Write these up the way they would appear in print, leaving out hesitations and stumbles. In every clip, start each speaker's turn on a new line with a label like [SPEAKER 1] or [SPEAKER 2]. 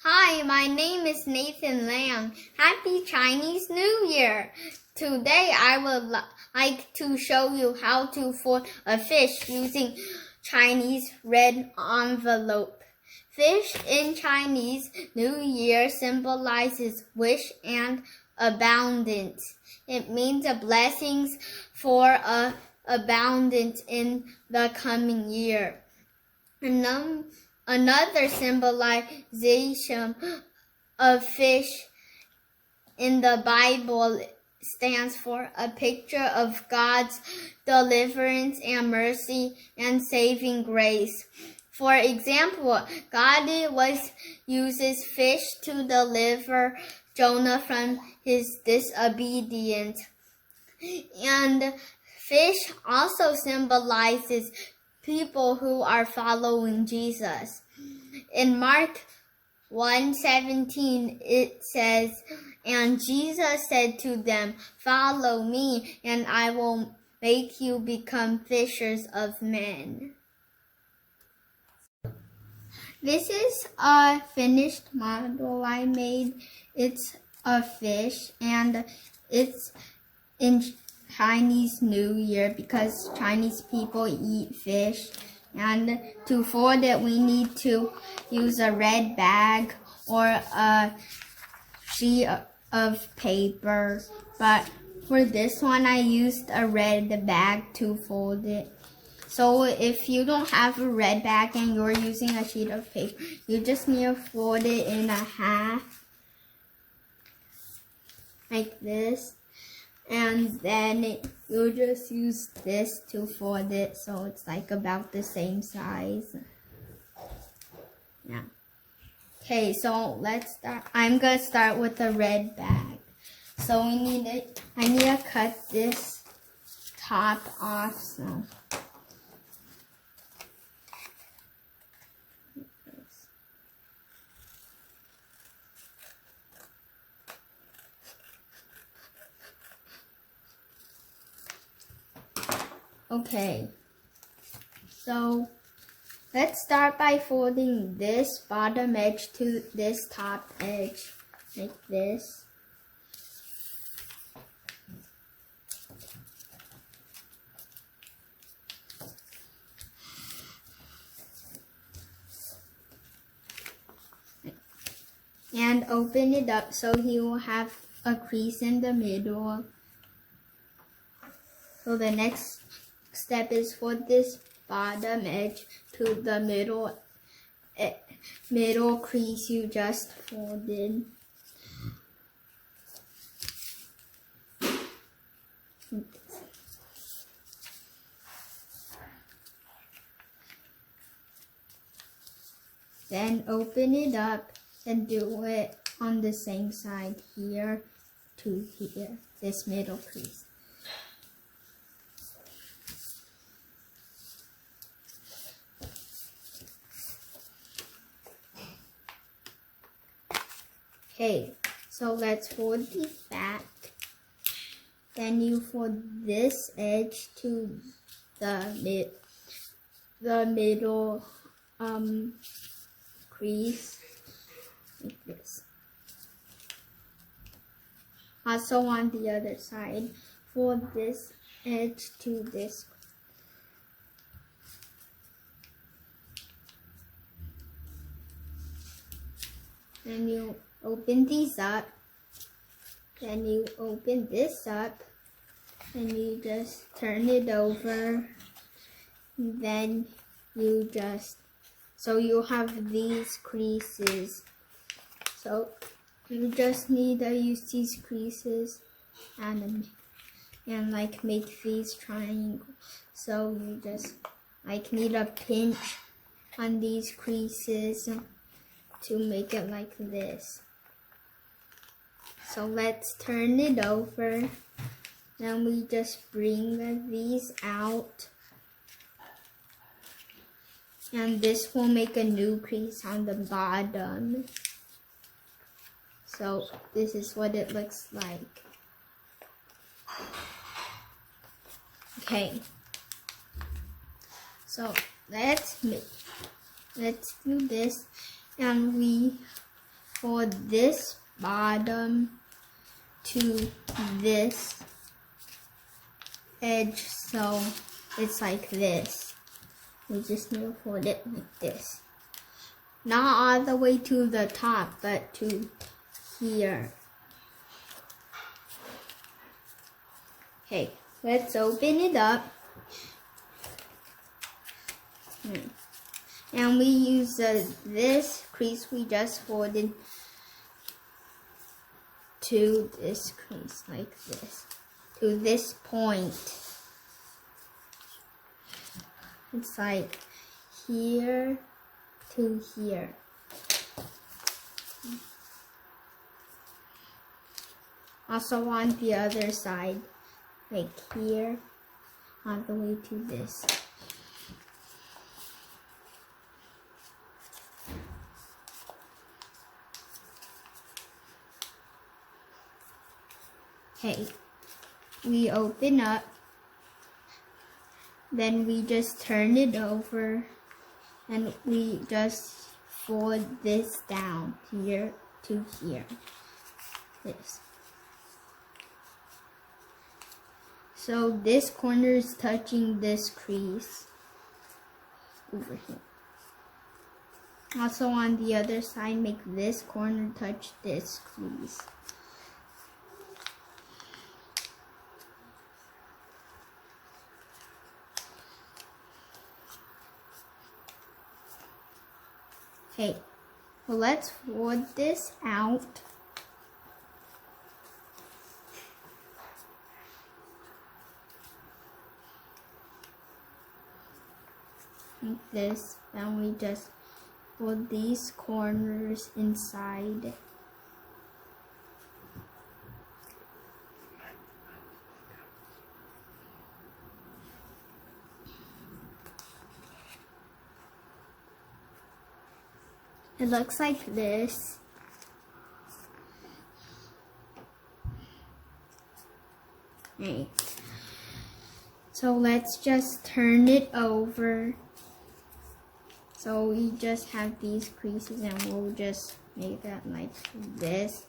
[SPEAKER 1] Hi, my name is Nathan Lamb. Happy Chinese New Year! Today I would like to show you how to fold a fish using Chinese red envelope. Fish in Chinese New Year symbolizes wish and abundance. It means a blessings for abundance in the coming year. Another symbolization of fish in the Bible stands for a picture of God's deliverance and mercy and saving grace. For example, God uses fish to deliver Jonah from his disobedience. And fish also symbolizes people who are following Jesus. In Mark 1:17, it says, "And Jesus said to them, 'Follow me, and I will make you become fishers of men.'" This is a finished model I made. It's a fish, and it's in Chinese New Year because Chinese people eat fish. And to fold it, we need to use a red bag or a sheet of paper. But for this one, I used a red bag to fold it. So if you don't have a red bag and you're using a sheet of paper, you just need to fold it in a half, like this. And then you just use this to fold it, so it's like about the same size. Yeah. Okay, so let's start. I'm gonna start with the red bag. So I need to cut this top off. So. Okay, so let's start by folding this bottom edge to this top edge, like this. And open it up so he will have a crease in the middle. So the next step is for this bottom edge to the middle crease you just folded. Then open it up and do it on the same side here to here, this middle crease. Okay, so let's fold these back. Then you fold this edge to the middle crease, like this. Also on the other side, fold this edge to this. Then you open these up, then you open this up, and you just turn it over, then you just, so you have these creases. So you just need to use these creases and like make these triangles. So you just like need a pinch on these creases to make it like this. So let's turn it over. Then we just bring these out. And this will make a new crease on the bottom. So this is what it looks like. Okay. So let's do this. And we for this bottom to this edge, so it's like this. We just need to fold it like this. Not all the way to the top, but to here. Okay, let's open it up. And we use this crease we just folded to this crease, like this, to this point. It's like here to here. Also on the other side, like here, all the way to this. Okay, we open up, then we just turn it over, and we just fold this down here to here. This. So this corner is touching this crease over here. Also on the other side, make this corner touch this crease. Okay, well, let's fold this out. Like this, then we just fold these corners inside. It looks like this. Okay. So let's just turn it over. So we just have these creases and we'll just make that like this.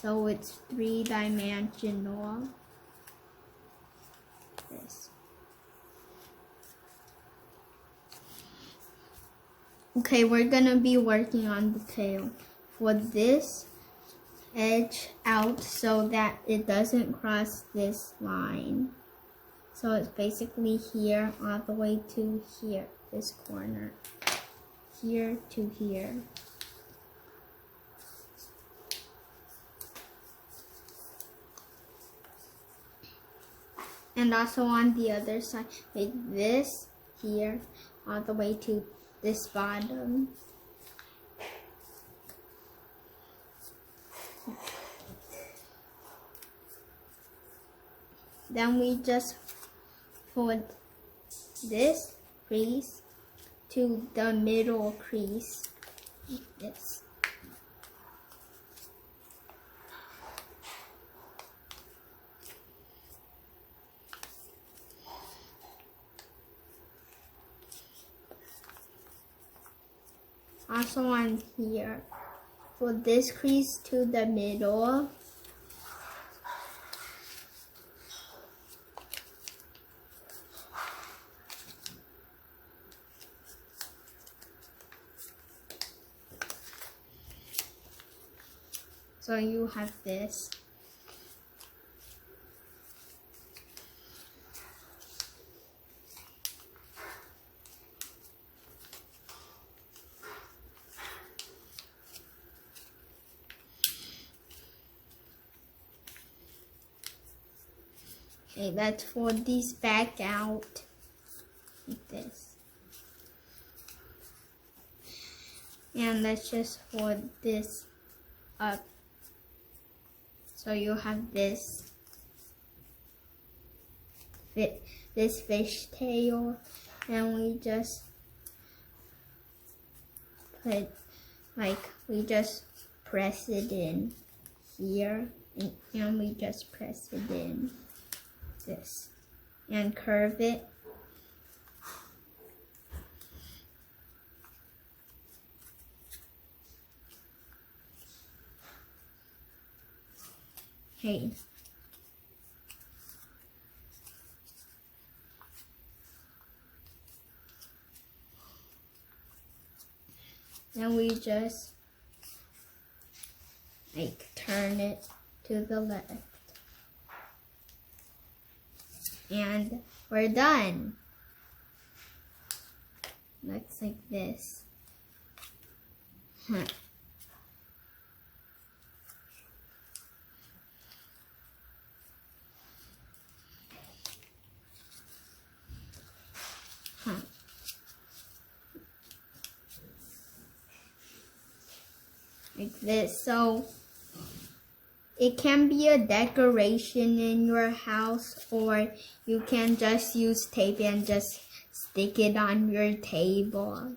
[SPEAKER 1] So it's three-dimensional. This. Okay, we're gonna be working on the tail. For this edge out so that it doesn't cross this line. So it's basically here all the way to here, this corner. Here to here. And also on the other side, make this here all the way to this bottom. Then we just fold this crease to the middle crease, like this. Also on here, fold this crease to the middle. So you have this. Okay, let's fold these back out like this. And let's just fold this up. So you have this fish tail, and we just put, like, we just press it in here, and we just press it in this, and curve it. Hey. Then we just turn it to the left. And we're done. Looks like this. Huh. Huh. Like this. So it can be a decoration in your house, or you can just use tape and just stick it on your table.